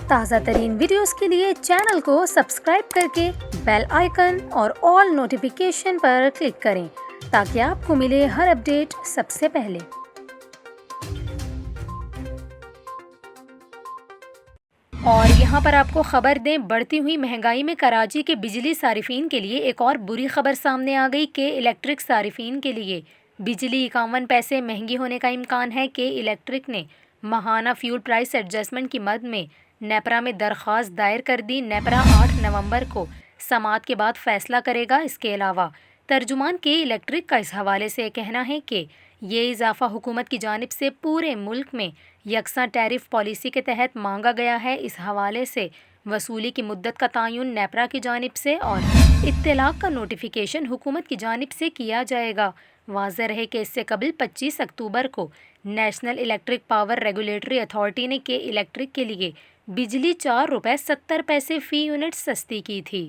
تازہ ترین ویڈیوز کے لیے چینل کو سبسکرائب کر کے بیل آئیکن اور آل نوٹیفیکیشن پر کلک کریں تاکہ آپ کو ملے ہر اپڈیٹ سب سے پہلے۔ اور یہاں پر آپ کو خبر دیں، بڑھتی ہوئی مہنگائی میں کراچی کے بجلی صارفین کے لیے ایک اور بری خبر سامنے آ گئی کہ الیکٹرک صارفین کے لیے بجلی 51 پیسے مہنگی ہونے کا امکان ہے کہ الیکٹرک نے ماہانہ فیول پرائس ایڈجسٹمنٹ کی مد میں نیپرا میں درخواست دائر کر دی۔ نیپرا 8 نومبر کو سماعت کے بعد فیصلہ کرے گا۔ اس کے علاوہ ترجمان کے الیکٹرک کا اس حوالے سے کہنا ہے کہ یہ اضافہ حکومت کی جانب سے پورے ملک میں یکساں ٹیرف پالیسی کے تحت مانگا گیا ہے۔ اس حوالے سے وصولی کی مدت کا تعین نیپرا کی جانب سے اور اطلاع کا نوٹیفیکیشن حکومت کی جانب سے کیا جائے گا۔ واضح رہے کہ اس سے قبل 25 اکتوبر کو national electric power regulatory authority نے کے الیکٹرک کے لیے بجلی 4 روپے 70 پیسے فی یونٹ سستی کی تھی۔